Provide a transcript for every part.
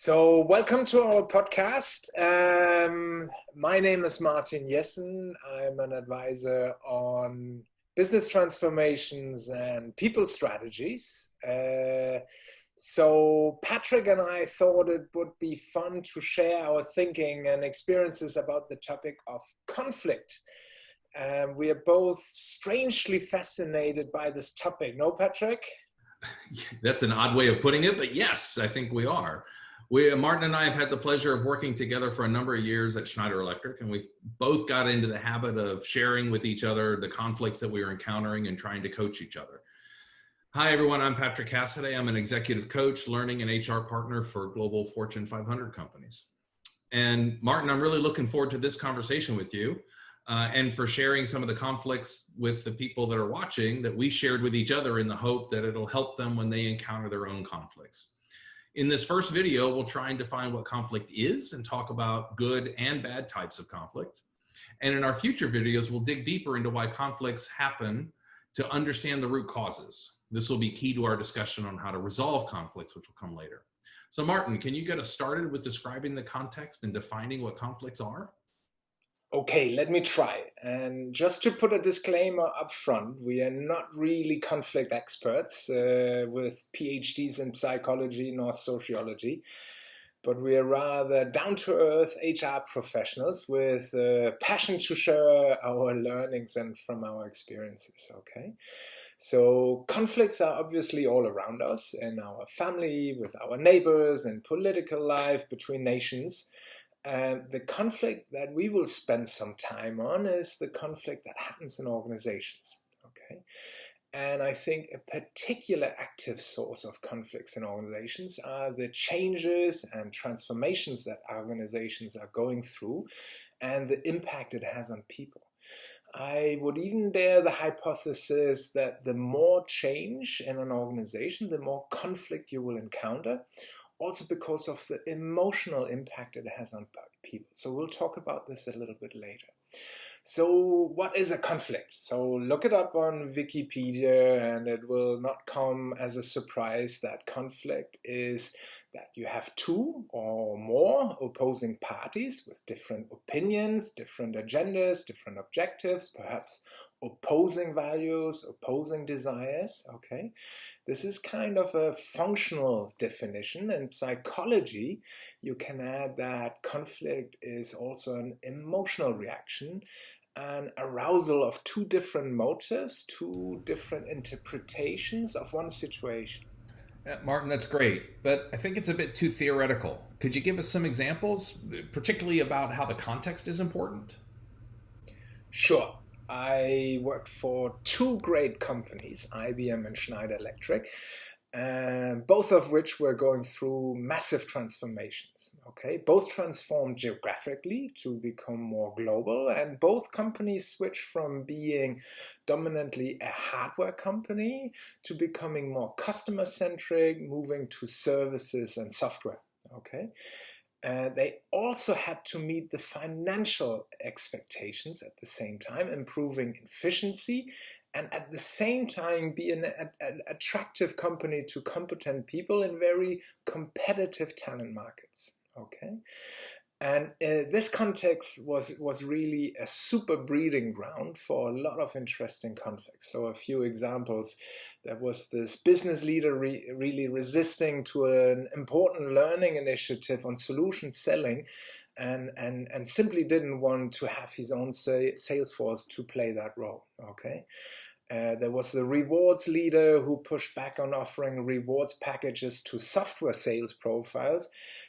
So, welcome to our podcast. My name is Martin Jessen. I'm an advisor on business transformations and people strategies. So, Patrick and I thought it would be fun to share our thinking and experiences about the topic of conflict. We are both strangely fascinated by this topic. No, Patrick? That's an odd way of putting it, but yes, I think we are. Martin and I have had the pleasure of working together for a number of years at Schneider Electric, and we've both got into the habit of sharing with each other the conflicts that we were encountering and trying to coach each other. Hi, everyone. I'm Patrick Casseday. I'm an executive coach, learning and HR partner for global Fortune 500 companies. And Martin, I'm really looking forward to this conversation with you and for sharing some of the conflicts with the people that are watching that we shared with each other in the hope that it'll help them when they encounter their own conflicts. In this first video, we'll try and define what conflict is and talk about good and bad types of conflict. And in our future videos, we'll dig deeper into why conflicts happen to understand the root causes. This will be key to our discussion on how to resolve conflicts, which will come later. So Martin, can you get us started with describing the context and defining what conflicts are? Okay, let me try. And just to put a disclaimer up front, we are not really conflict experts with PhDs in psychology nor sociology, but we are rather down-to-earth HR professionals with passion to share our learnings and from our experiences, okay? So conflicts are obviously all around us in our family, with our neighbors, in political life, between nations. The conflict that we will spend some time on is the conflict that happens in organizations, okay? And I think a particular active source of conflicts in organizations are the changes and transformations that organizations are going through and the impact it has on people. I would even dare the hypothesis that the more change in an organization, the more conflict you will encounter, also because of the emotional impact it has on people. So we'll talk about this a little bit later. So what is a conflict? So look it up on Wikipedia and it will not come as a surprise that conflict is that you have two or more opposing parties with different opinions, different agendas, different objectives, perhaps opposing values, opposing desires, okay? This is kind of a functional definition. In psychology, you can add that conflict is also an emotional reaction, an arousal of two different motives, two different interpretations of one situation. Martin, that's great, but I think it's a bit too theoretical. Could you give us some examples, particularly about how the context is important? Sure. I worked for two great companies, IBM and Schneider Electric, both of which were going through massive transformations. Okay, both transformed geographically to become more global, and both companies switched from being dominantly a hardware company to becoming more customer-centric, moving to services and software. Okay. They also had to meet the financial expectations at the same time, improving efficiency and at the same time be an attractive company to competent people in very competitive talent markets. Okay. And this context was really a super breeding ground for a lot of interesting conflicts. So a few examples, there was this business leader really resisting to an important learning initiative on solution selling and simply didn't want to have his own sales force to play that role, okay? There was the rewards leader who pushed back on offering rewards packages to software sales profiles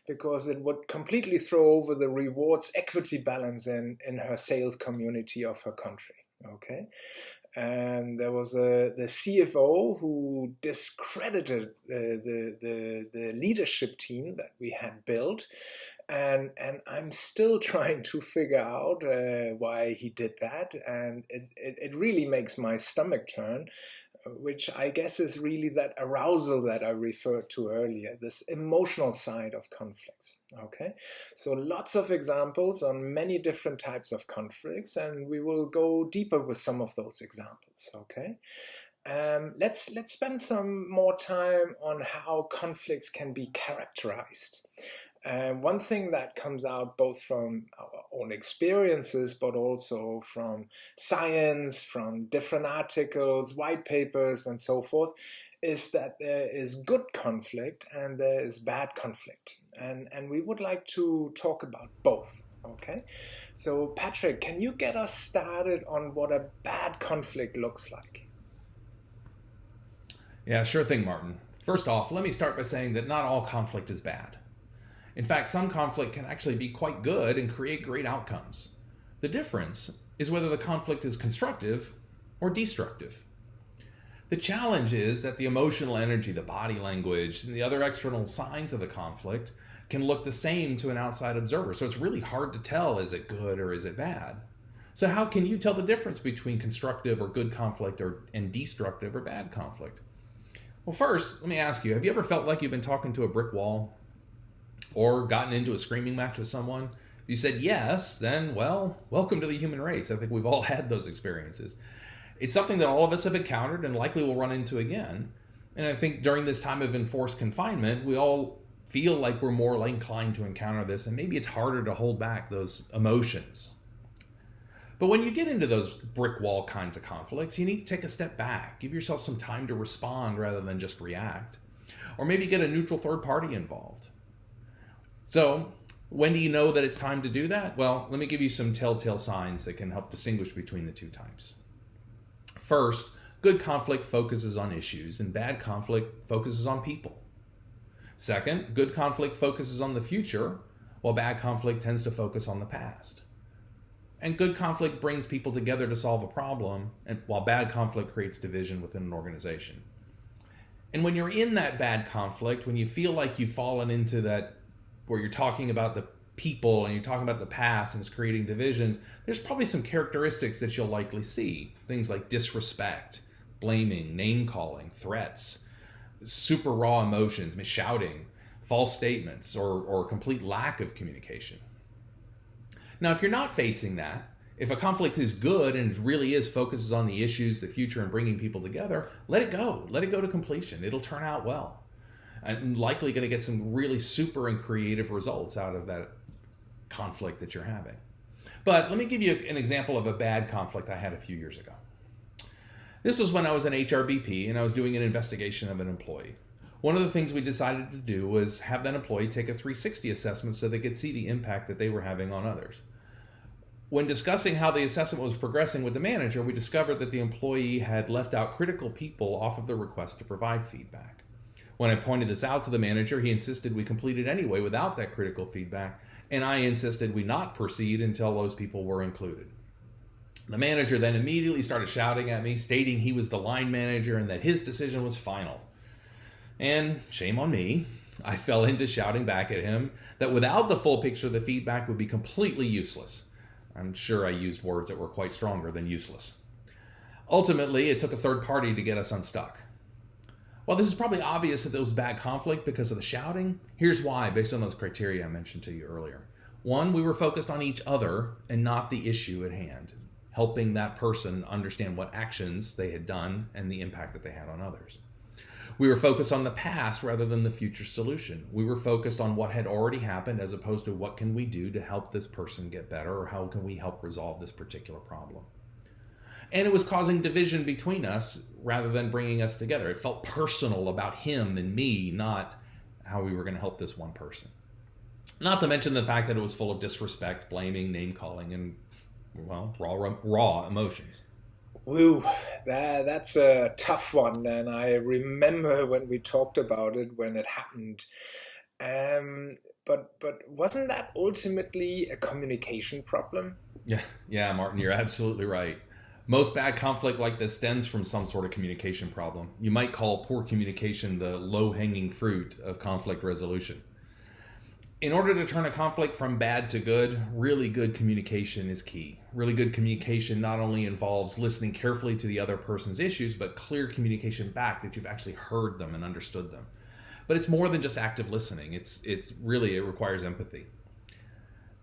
because it would completely throw over the rewards equity balance in her sales community of her country. Okay. And there was the CFO who discredited the leadership team that we had built. And I'm still trying to figure out why he did that. And it really makes my stomach turn, which I guess is really that arousal that I referred to earlier, this emotional side of conflicts. Okay, so lots of examples on many different types of conflicts, and we will go deeper with some of those examples. Okay. Let's spend some more time on how conflicts can be characterized. One thing that comes out both from our own experiences, but also from science, from different articles, white papers, and so forth, is that there is good conflict and there is bad conflict. And we would like to talk about both. Okay, so Patrick, can you get us started on what a bad conflict looks like? Yeah, sure thing, Martin. First off, let me start by saying that not all conflict is bad. In fact, some conflict can actually be quite good and create great outcomes. The difference is whether the conflict is constructive or destructive. The challenge is that the emotional energy, the body language, and the other external signs of the conflict can look the same to an outside observer. So it's really hard to tell, is it good or is it bad? So how can you tell the difference between constructive or good conflict and destructive or bad conflict? Well, first, let me ask you, have you ever felt like you've been talking to a brick wall or gotten into a screaming match with someone? If you said yes, then, well, welcome to the human race. I think we've all had those experiences. It's something that all of us have encountered and likely will run into again. And I think during this time of enforced confinement, we all feel like we're more inclined to encounter this, and maybe it's harder to hold back those emotions. But when you get into those brick wall kinds of conflicts, you need to take a step back, give yourself some time to respond rather than just react, or maybe get a neutral third party involved. So when do you know that it's time to do that? Well, let me give you some telltale signs that can help distinguish between the two types. First, good conflict focuses on issues and bad conflict focuses on people. Second, good conflict focuses on the future, while bad conflict tends to focus on the past. And good conflict brings people together to solve a problem, and while bad conflict creates division within an organization. And when you're in that bad conflict, when you feel like you've fallen into that, where you're talking about the people and you're talking about the past and it's creating divisions, there's probably some characteristics that you'll likely see. Things like disrespect, blaming, name calling, threats, super raw emotions, shouting, false statements, or complete lack of communication. Now, if you're not facing that, if a conflict is good and really focuses on the issues, the future, and bringing people together, let it go. Let it go to completion. It'll turn out well. And likely going to get some really super and creative results out of that conflict that you're having. But let me give you an example of a bad conflict I had a few years ago. This was when I was an HRBP and I was doing an investigation of an employee. One of the things we decided to do was have that employee take a 360 assessment so they could see the impact that they were having on others. When discussing how the assessment was progressing with the manager, we discovered that the employee had left out critical people off of the request to provide feedback. When I pointed this out to the manager, he insisted we complete it anyway without that critical feedback, and I insisted we not proceed until those people were included. The manager then immediately started shouting at me, stating he was the line manager and that his decision was final. And shame on me, I fell into shouting back at him that without the full picture, the feedback would be completely useless. I'm sure I used words that were quite stronger than useless. Ultimately, it took a third party to get us unstuck. While this is probably obvious that there was bad conflict because of the shouting, here's why, based on those criteria I mentioned to you earlier. One, we were focused on each other and not the issue at hand, helping that person understand what actions they had done and the impact that they had on others. We were focused on the past rather than the future solution. We were focused on what had already happened as opposed to what can we do to help this person get better or how can we help resolve this particular problem. And it was causing division between us rather than bringing us together. It felt personal about him and me, not how we were going to help this one person. Not to mention the fact that it was full of disrespect, blaming, name calling, and, well, raw emotions. Woo, that's a tough one, and I remember when we talked about it when it happened. But wasn't that ultimately a communication problem? Yeah, Martin, you're absolutely right. Most bad conflict like this stems from some sort of communication problem. You might call poor communication the low-hanging fruit of conflict resolution. In order to turn a conflict from bad to good, really good communication is key. Really good communication not only involves listening carefully to the other person's issues, but clear communication back that you've actually heard them and understood them. But it's more than just active listening. It requires empathy.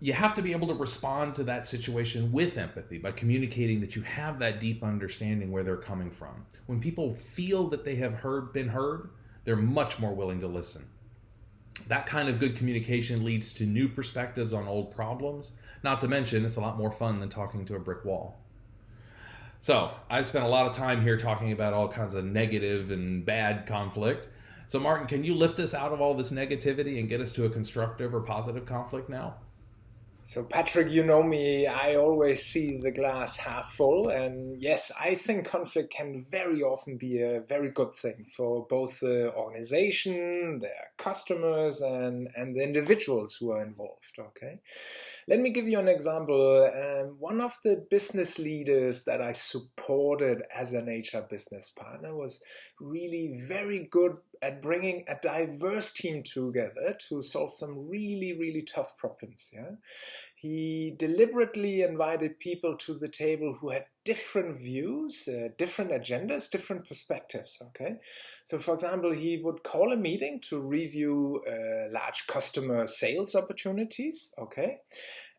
you have to be able to respond to that situation with empathy by communicating that you have that deep understanding where they're coming from. When people feel that they have been heard, they're much more willing to listen. That kind of good communication leads to new perspectives on old problems. Not to mention, it's a lot more fun than talking to a brick wall. So I've spent a lot of time here talking about all kinds of negative and bad conflict. So Martin, can you lift us out of all this negativity and get us to a constructive or positive conflict now? So Patrick, you know me, I always see the glass half full. And yes, I think conflict can very often be a very good thing for both the organization, their customers, and the individuals who are involved, okay? Let me give you an example. One of the business leaders that I supported as an HR business partner was really very good at bringing a diverse team together to solve some really, really tough problems. Yeah? He deliberately invited people to the table who had different views, different agendas, different perspectives. Okay, so for example, he would call a meeting to review large customer sales opportunities. Okay.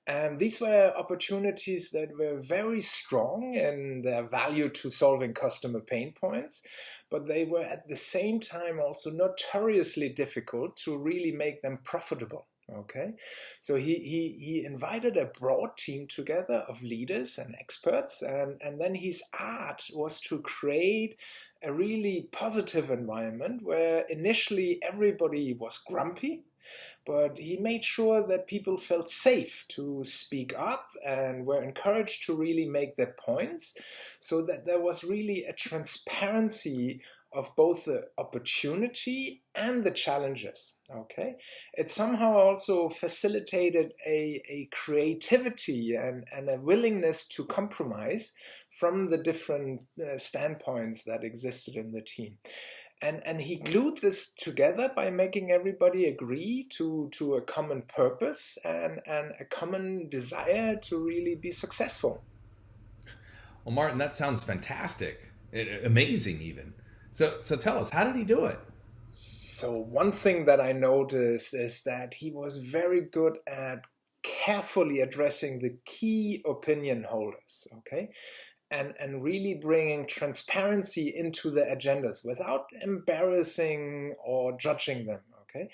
And these were opportunities that were very strong in their value to solving customer pain points, but they were at the same time also notoriously difficult to really make them profitable. Okay, so he invited a broad team together of leaders and experts, and then his art was to create a really positive environment where initially everybody was grumpy, but he made sure that people felt safe to speak up and were encouraged to really make their points, so that there was really a transparency of both the opportunity and the challenges. Okay, it somehow also facilitated a creativity and a willingness to compromise from the different standpoints that existed in the team. And he glued this together by making everybody agree to a common purpose and a common desire to really be successful. Well, Martin, that sounds fantastic, amazing even. So tell us, how did he do it? So one thing that I noticed is that he was very good at carefully addressing the key opinion holders, okay? And really bringing transparency into the agendas without embarrassing or judging them, okay?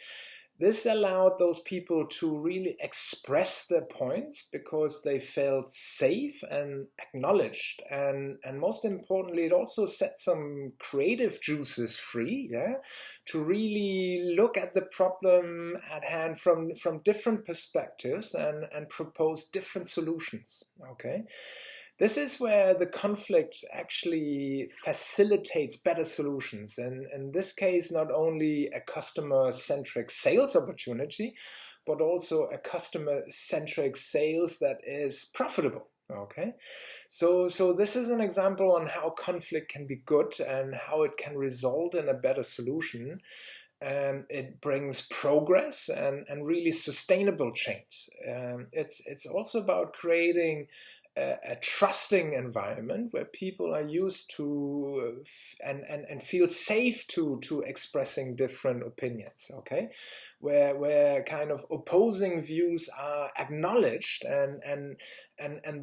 This allowed those people to really express their points because they felt safe and acknowledged. And most importantly, it also set some creative juices free, yeah, to really look at the problem at hand from different perspectives and propose different solutions, okay? This is where the conflict actually facilitates better solutions. And in this case, not only a customer-centric sales opportunity, but also a customer-centric sales that is profitable. Okay, so this is an example on how conflict can be good and how it can result in a better solution. And it brings progress and really sustainable change. It's also about creating a trusting environment where people are used to and feel safe to expressing different opinions, okay, where kind of opposing views are acknowledged and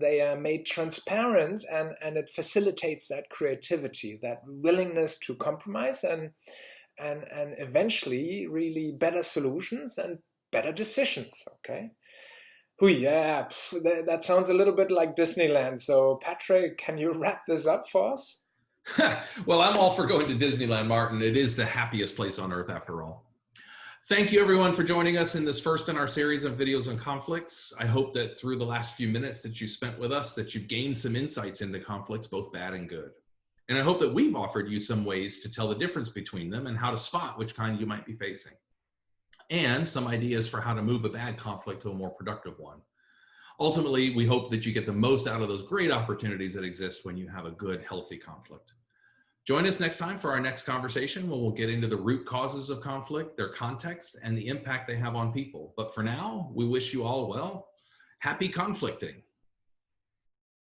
they are made transparent, and it facilitates that creativity, that willingness to compromise and eventually really better solutions and better decisions, okay. Yeah, that sounds a little bit like Disneyland. So, Patrick, can you wrap this up for us? Well, I'm all for going to Disneyland, Martin. It is the happiest place on earth, after all. Thank you, everyone, for joining us in this first in our series of videos on conflicts. I hope that through the last few minutes that you spent with us, that you've gained some insights into conflicts, both bad and good. And I hope that we've offered you some ways to tell the difference between them and how to spot which kind you might be facing, and some ideas for how to move a bad conflict to a more productive one. Ultimately, we hope that you get the most out of those great opportunities that exist when you have a good, healthy conflict. Join us next time for our next conversation, when we'll get into the root causes of conflict, their context, and the impact they have on people. But for now, we wish you all, well, happy conflicting.